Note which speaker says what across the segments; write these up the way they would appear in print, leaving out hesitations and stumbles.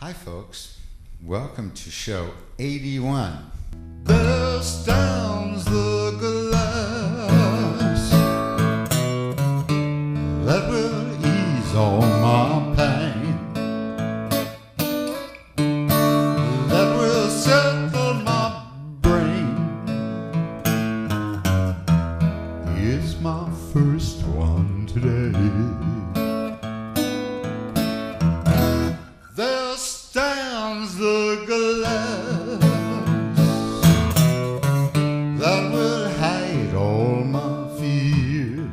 Speaker 1: Hi folks, welcome to show 81.
Speaker 2: There stands the glass that will ease all my pain, that will settle my brain. It's my first one today. There stands the glass that will hide all my fears,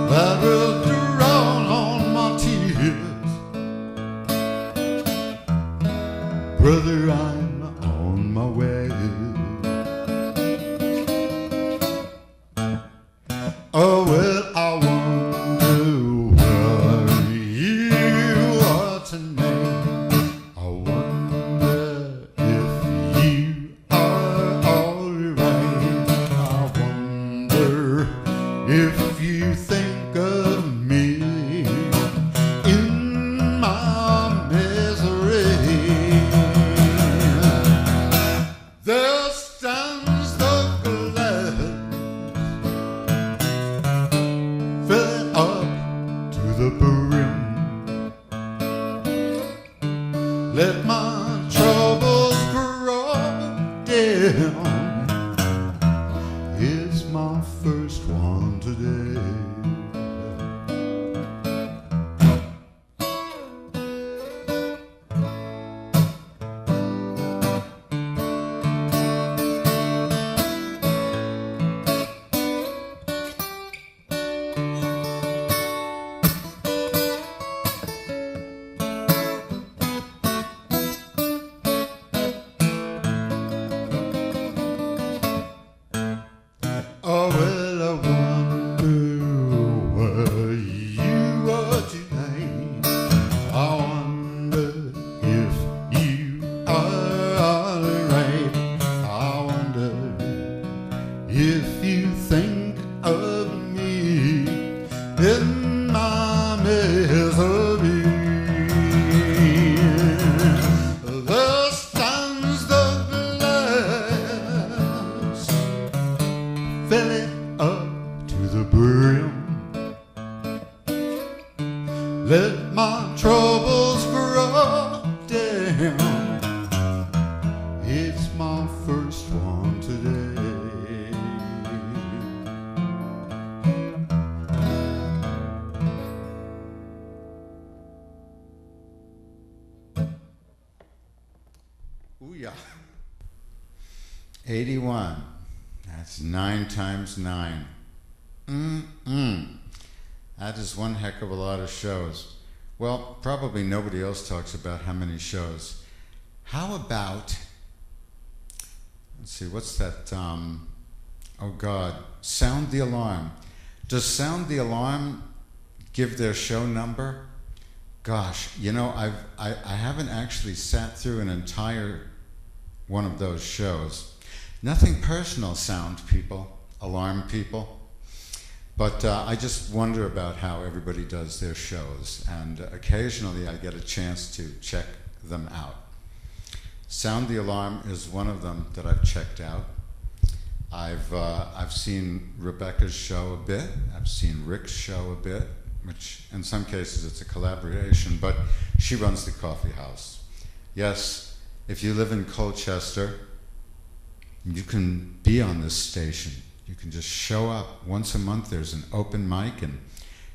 Speaker 2: that will drown all my tears. Brother, I'm on my way. Oh, well, I wonder where you are tonight. I wonder if you are alright. I wonder if you think of me in my misery. There stands the glass, fill it up to the brim. Let my troubles grow dim. It's my first one today. Oh, well, I wonder where you are tonight. I wonder if you are alright. I wonder if you think of me in my misery. There stands the glass, fill it up to the brim. Let my troubles grow dim. It's my first one today.
Speaker 1: Ooh yeah. 81. That's 9 times 9. That is one heck of a lot of shows. Well, probably nobody else talks about how many shows. How about, let's see, what's that, oh God, Sound the Alarm. Does Sound the Alarm give their show number? Gosh, you know, I haven't actually sat through an entire one of those shows. Nothing personal, sound people, alarm people, but I just wonder about how everybody does their shows, and occasionally I get a chance to check them out. Sound the Alarm is one of them that I've checked out. I've seen Rebecca's show a bit, I've seen Rick's show a bit, which in some cases it's a collaboration, but she runs the coffee house. Yes, if you live in Colchester, you can be on this station. You can just show up. Once a month there's an open mic and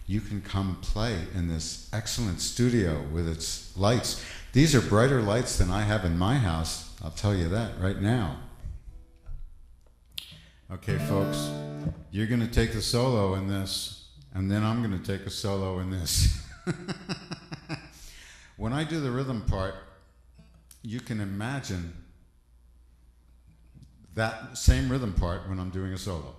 Speaker 1: you can come play in this excellent studio with its lights. These are brighter lights than I have in my house, I'll tell you that right now. Okay folks, you're gonna take the solo in this, and then I'm gonna take a solo in this. When I do the rhythm part, you can imagine that same rhythm part when I'm doing a solo.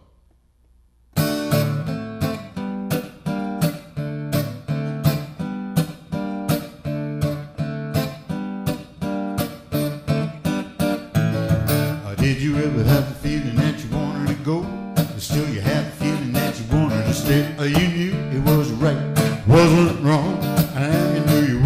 Speaker 2: Did you ever have the feeling that you wanted to go, but still you had the feeling that you wanted to stay? You knew it was right, wasn't wrong, and you knew you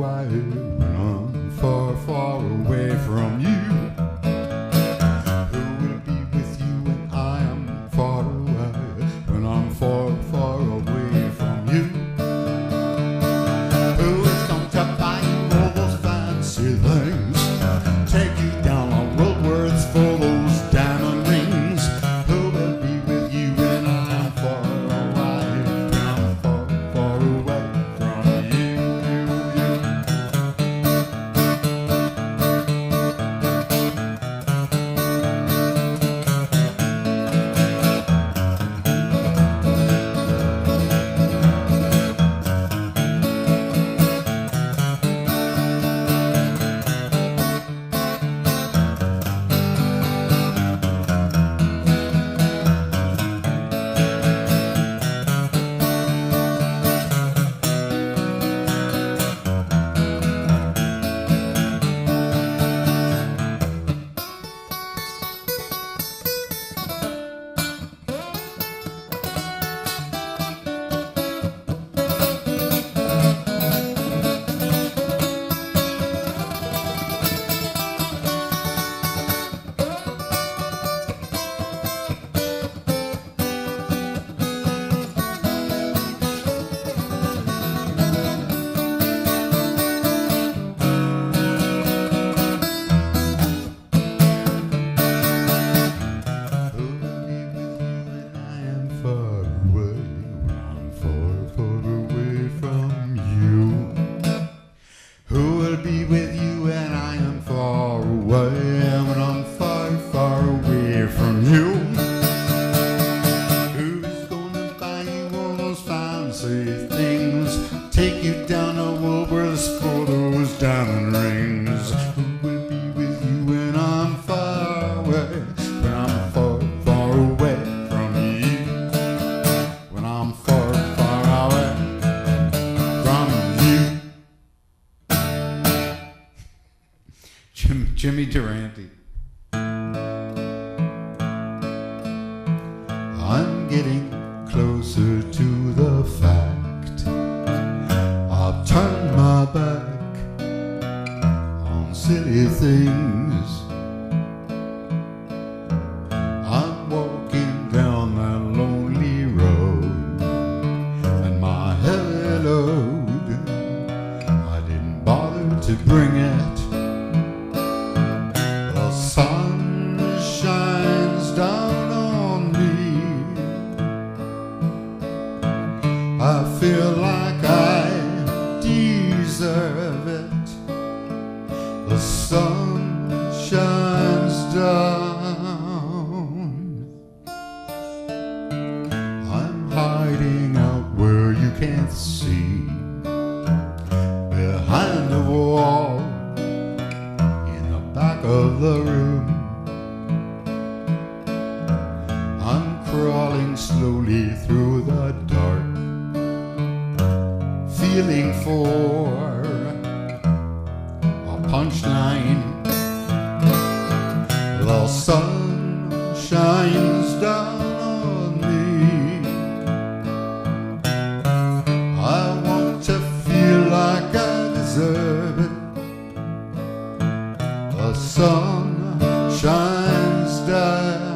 Speaker 2: away when I'm far, far away from you? Who will be with you when I am far away, when I'm far, far away from you? Who is going to buy you all those fancy things, take you down on Woolworths for those diamond rings? Who will be with you when I'm far away, when I'm far, far away from you? Who will be with you when I am far away, when I'm far, far away from you? Who's gonna buy you all those fancy things, take you down to Woolworths for those diamond rings? Who will be with you when I'm far away, when I'm far, far away from you? When I'm far, far away from you.
Speaker 1: Jimmy Durante.
Speaker 2: I'm getting closer to the fact I've turned my back on silly things. I'm walking down that lonely road, and my heavy load, I didn't bother to bring it. The sun shines down on me. I feel like I deserve it. The sun shines down. I'm hiding out where you can't see, behind the wall, in the back of the room. I'm crawling slowly through the dark, feeling for a punchline. The sun shines down on me. I want to feel like I deserve it. The sun shines down.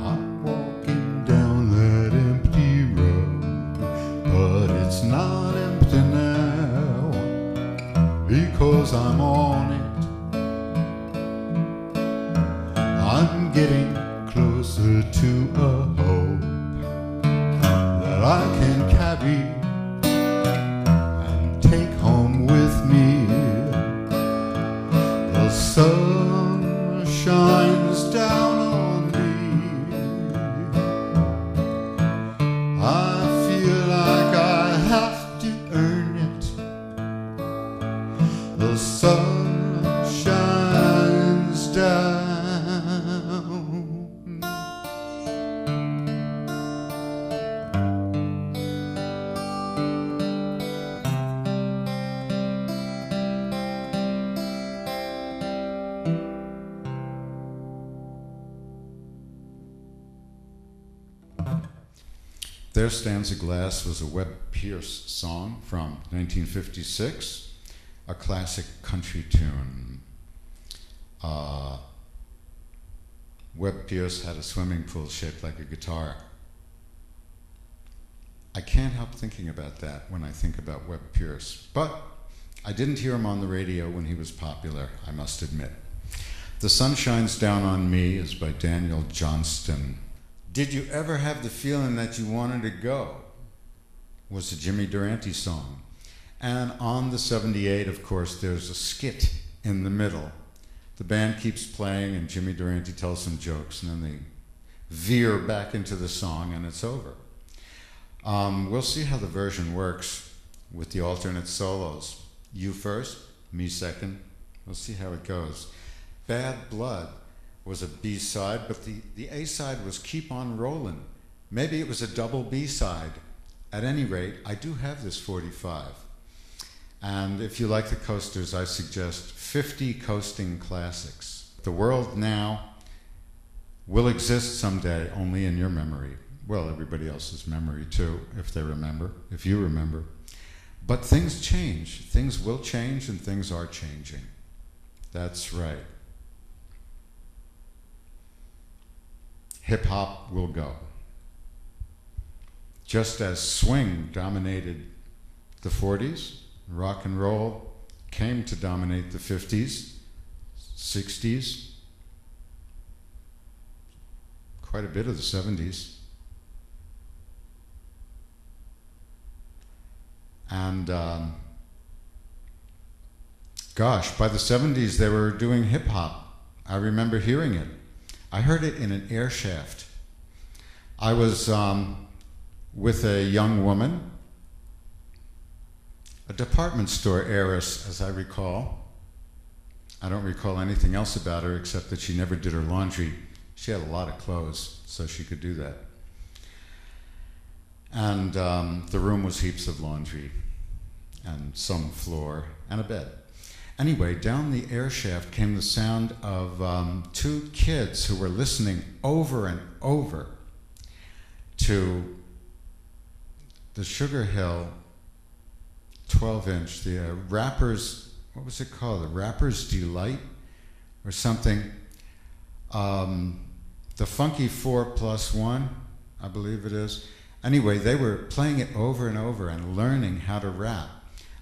Speaker 2: I'm walking down that empty road, but it's not empty now, because I'm on it. I'm getting closer to a hope that I can carry and take home with me. The sun shines down on me. I feel like I have to earn it. The sun shines down.
Speaker 1: There Stands a Glass was a Webb Pierce song from 1956, a classic country tune. Webb Pierce had a swimming pool shaped like a guitar. I can't help thinking about that when I think about Webb Pierce, but I didn't hear him on the radio when he was popular, I must admit. The Sun Shines Down on Me is by Daniel Johnston. Did You Ever Have the Feeling That You Wanted to Go? Was a Jimmy Durante song. And on the 78, of course, there's a skit in the middle. The band keeps playing and Jimmy Durante tells some jokes and then they veer back into the song and it's over. We'll see how the version works with the alternate solos. You first, me second. We'll see how it goes. Bad Blood was a B-side, but the A-side was Keep On Rollin'. Maybe it was a double B-side. At any rate, I do have this 45. And if you like the coasters, I suggest 50 coasting classics. The world now will exist someday only in your memory. Well, everybody else's memory too, if they remember, if you remember. But things change. Things will change and things are changing. That's right. Hip hop will go. Just as swing dominated the 40s, rock and roll came to dominate the 50s, 60s, quite a bit of the 70s. And gosh, by the 70s they were doing hip hop. I remember hearing it. I heard it in an air shaft. I was with a young woman, a department store heiress, as I recall. I don't recall anything else about her except that she never did her laundry. She had a lot of clothes, so she could do that. And the room was heaps of laundry and some floor and a bed. Anyway, down the air shaft came the sound of two kids who were listening over and over to the Sugar Hill 12-inch, the Rapper's, what was it called? The Rapper's Delight or something. The Funky 4+1, I believe it is. Anyway, they were playing it over and over and learning how to rap.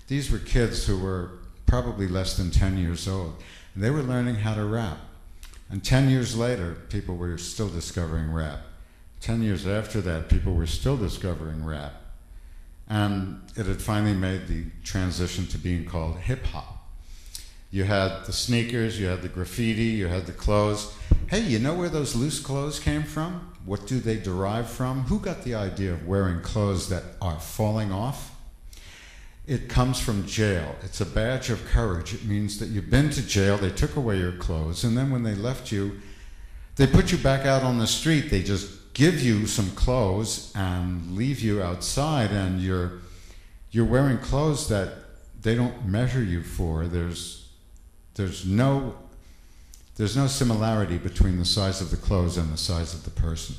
Speaker 1: These were kids who were probably less than 10 years old. And they were learning how to rap. And 10 years later, people were still discovering rap. 10 years after that, people were still discovering rap. And it had finally made the transition to being called hip-hop. You had the sneakers, you had the graffiti, you had the clothes. Hey, you know where those loose clothes came from? What do they derive from? Who got the idea of wearing clothes that are falling off? It comes from jail. It's a badge of courage. It means that you've been to jail, they took away your clothes, and then when they left you, they put you back out on the street. They just give you some clothes and leave you outside, and you're wearing clothes that they don't measure you for. There's no similarity between the size of the clothes and the size of the person.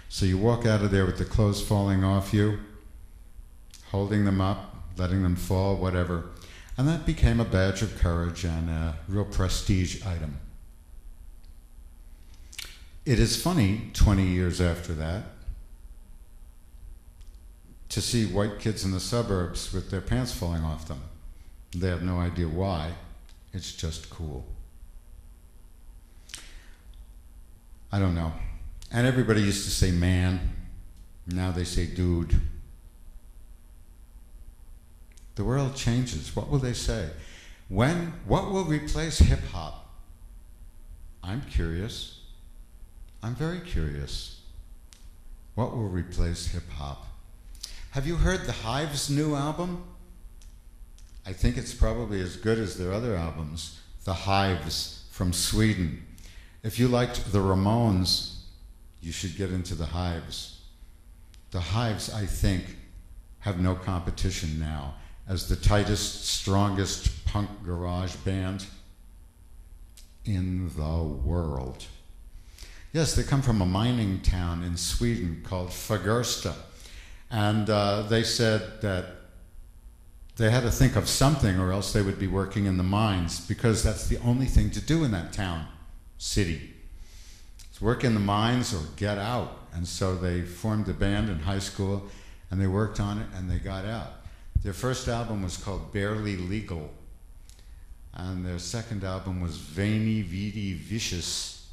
Speaker 1: So you walk out of there with the clothes falling off you, holding them up, letting them fall, whatever. And that became a badge of courage and a real prestige item. It is funny, 20 years after that, to see white kids in the suburbs with their pants falling off them. They have no idea why. It's just cool. I don't know. And everybody used to say man. Now they say dude. The world changes. What will they say? What will replace hip-hop? I'm curious. I'm very curious. What will replace hip-hop? Have you heard the Hive's new album? I think it's probably as good as their other albums. The Hives from Sweden. If you liked the Ramones, you should get into the Hives. The Hives, I think, have no competition now as the tightest, strongest punk garage band in the world. Yes, they come from a mining town in Sweden called Fagersta. And they said that they had to think of something or else they would be working in the mines, because that's the only thing to do in that town, city. It's work in the mines or get out. And so they formed a band in high school and they worked on it and they got out. Their first album was called Barely Legal. And their second album was Veiny Vidi Vicious.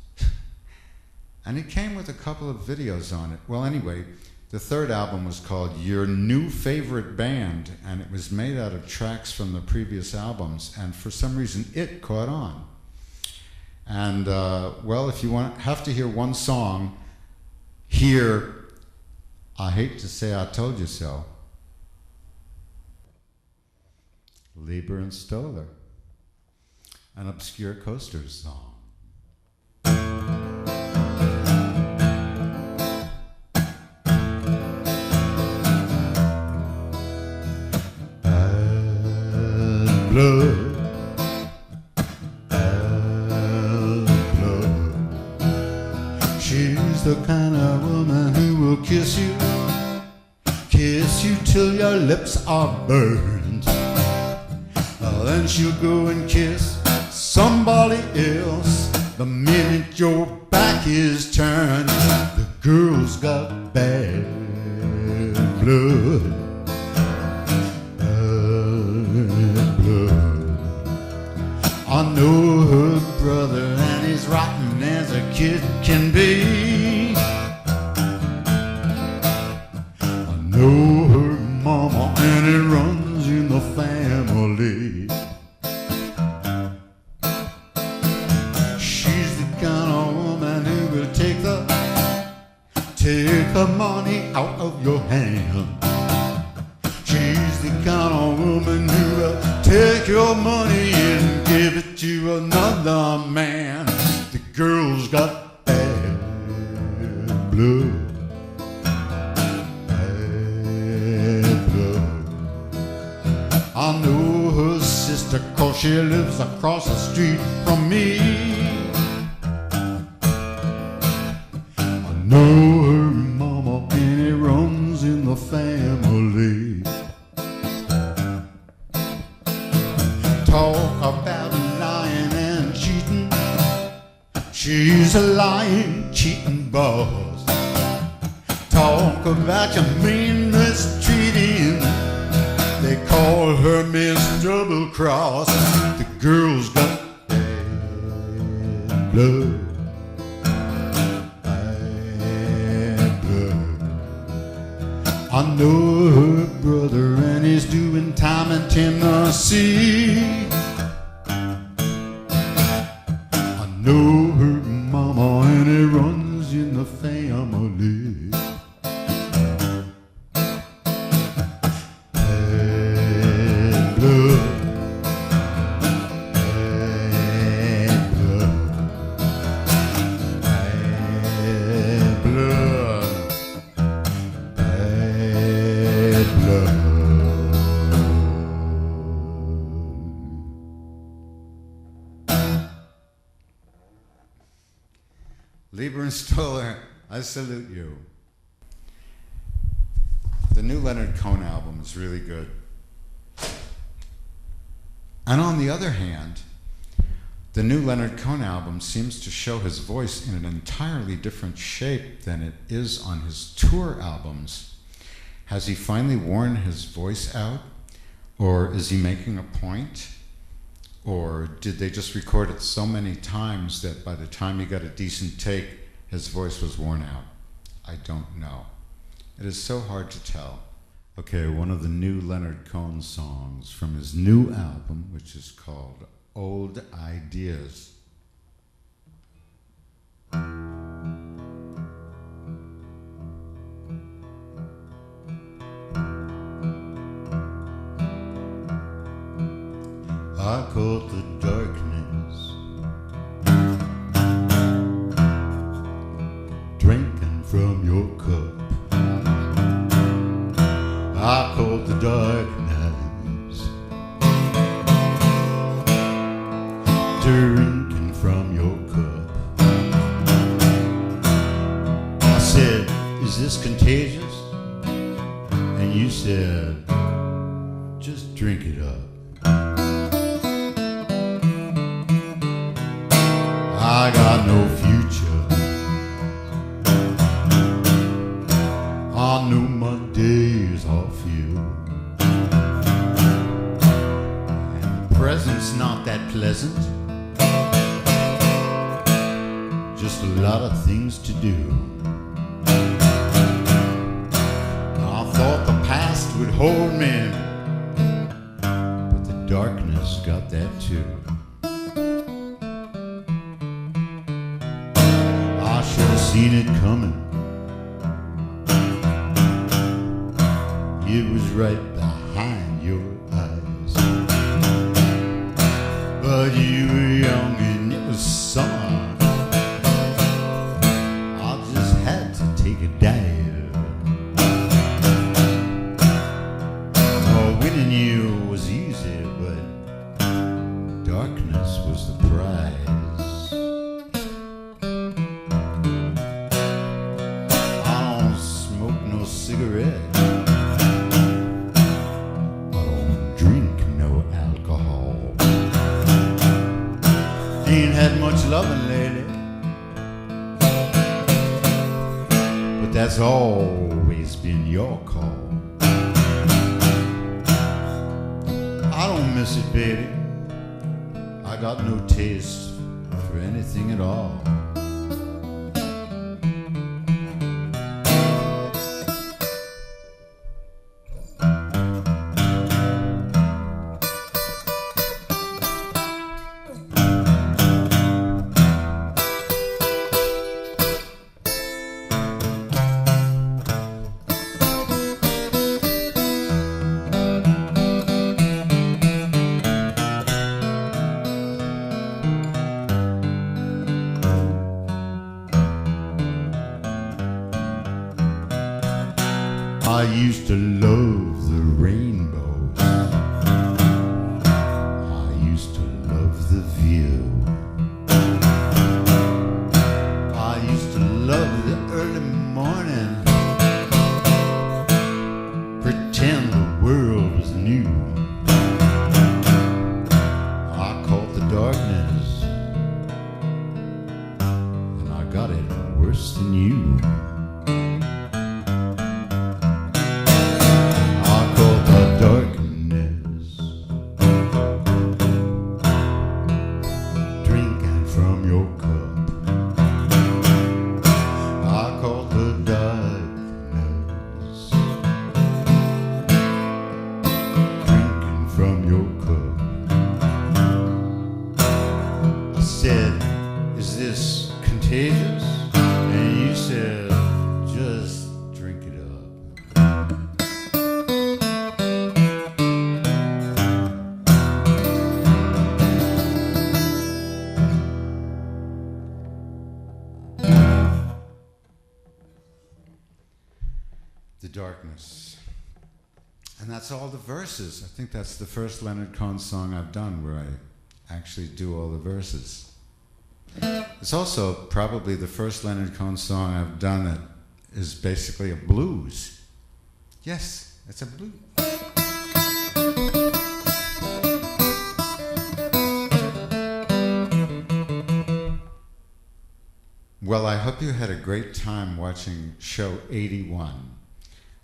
Speaker 1: And it came with a couple of videos on it. Well, anyway, the third album was called Your New Favorite Band, and it was made out of tracks from the previous albums, and for some reason it caught on. And well, if you have to hear one song, hear I Hate to Say I Told You So. Lieber&Stoller, an obscure Coasters song.
Speaker 2: Blood, she's the kind of woman who will kiss you till your lips are burned. Then she'll go and kiss somebody else the minute your back is turned. The girl's got bad blood. I know her brother and he's rotten as a kid can be. I know her mama and it runs in the family. She's the kind of woman who will take the money out of your hand. She's the kind of woman who will take your money and give it to another man. The girl's got bad blood, bad blood. I know her sister 'cause she lives across the street from me. I know her mama and it runs in the family. Talk about lying and cheating. She's a lying, cheating boss. Talk about your mean mistreating. They call her Miss Double Cross. The girl's got bad blood, bad blood. I know her brother and he's doing time in Tennessee. I know her mama and it runs in the family. Bad blood, bad blood, bad blood, bad blood.
Speaker 1: Lieber&Stoller, I salute you. The new Leonard Cohen album is really good. And on the other hand, the new Leonard Cohen album seems to show his voice in an entirely different shape than it is on his tour albums. Has he finally worn his voice out? Or is he making a point? Or did they just record it so many times that by the time he got a decent take, his voice was worn out? I don't know. It is so hard to tell. Okay, one of the new Leonard Cohen songs from his new album, which is called Old Ideas.
Speaker 2: I caught the darkness drinking from your cup. I caught the darkness drinking from your cup. I said, is this contagious? just drink it up. I got no future. I know my days are few, and the present's not that pleasant. Just a lot of things to do. I thought the past would hold me, but the darkness got that too. I should have seen it coming. It was right behind your eyes. But you were young and it was summer. I just had to take a dive. Oh, winning you was easy, but darkness was the prize. I don't smoke no cigarette. Ain't had much loving lately, but that's always been your call. I don't miss it, baby. I got no taste for anything at all. I used to love the rainbows. I used to love the view. I used to love the early morning. Pretend the world was new. I caught the darkness, and I got it worse than you. Is this contagious? And you said, just drink it up. The darkness. And that's all the verses. I think that's the first Leonard Cohen song I've done where I actually do all the verses. It's also probably the first Leonard Cohen song I've done that is basically a blues. Yes, it's a blues. Well, I hope you had a great time watching show 81.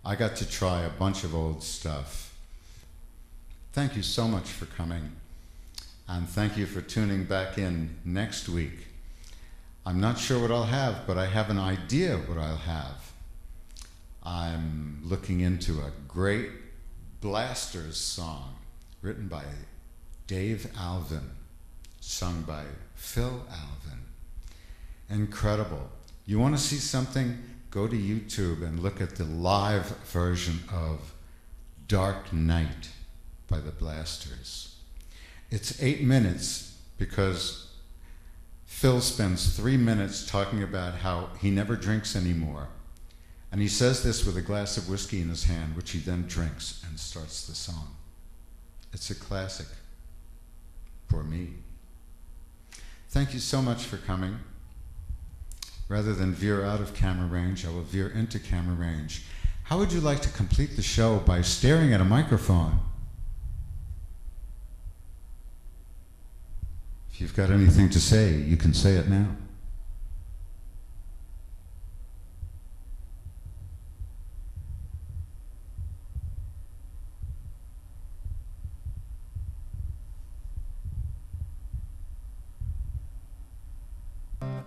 Speaker 2: I got to try a bunch of old stuff. Thank you so much for coming. And thank you for tuning back in next week. I'm not sure what I'll have, but I have an idea what I'll have. I'm looking into a great Blasters song written by Dave Alvin, sung by Phil Alvin. Incredible. You want to see something? Go to YouTube and look at the live version of Dark Night by the Blasters. It's 8 minutes because Phil spends 3 minutes talking about how he never drinks anymore. And he says this with a glass of whiskey in his hand, which he then drinks and starts the song. It's a classic for me. Thank you so much for coming. Rather than veer out of camera range, I will veer into camera range. How would you like to complete the show by staring at a microphone?
Speaker 1: If you've got anything to say, you can say it now.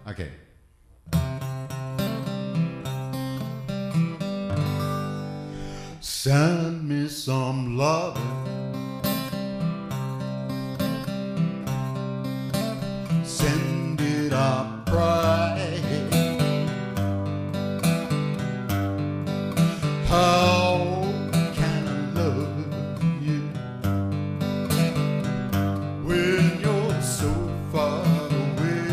Speaker 1: Okay.
Speaker 2: Send me some love. Send it, I pray. How can I love you when you're so far away?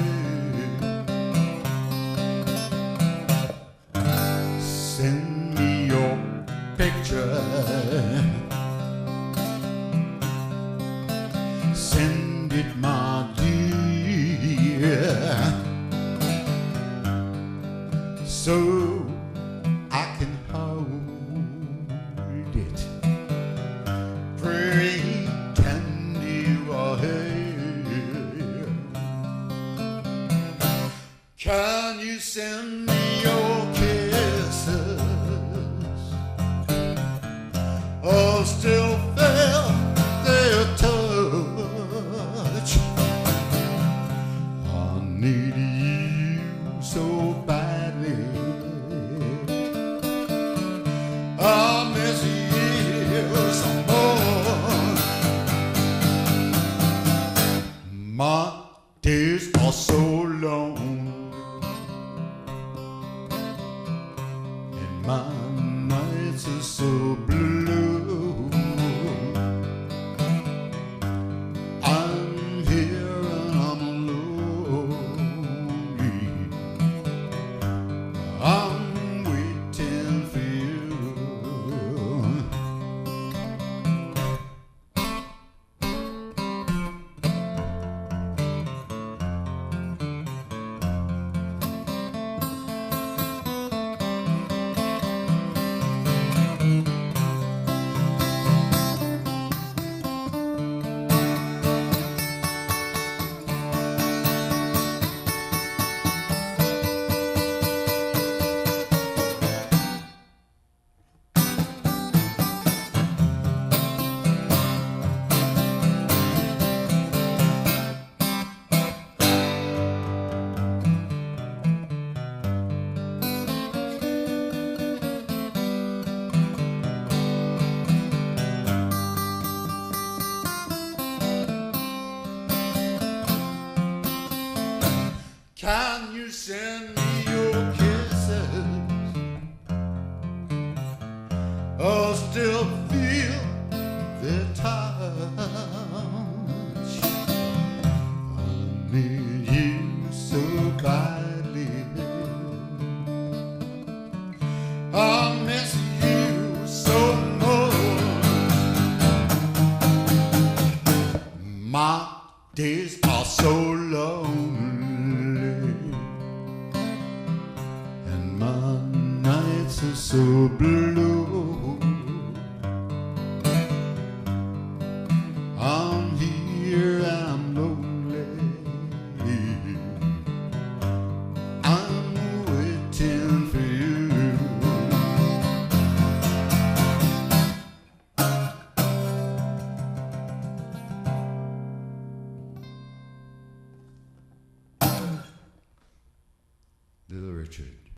Speaker 2: Send me your picture. Send it, my dear, so I can hold it. Pretend you are here. Can you send me your kisses? Oh, still feel their touch. I need you so badly. I miss you some more. My days are so long, and my nights are so blue. I'm here and I'm lonely. I'm waiting for you. Can you send me your kisses? Oh, still feel their touch. I need you so badly. I miss you so much. My days are so lonely, and my nights are so blue.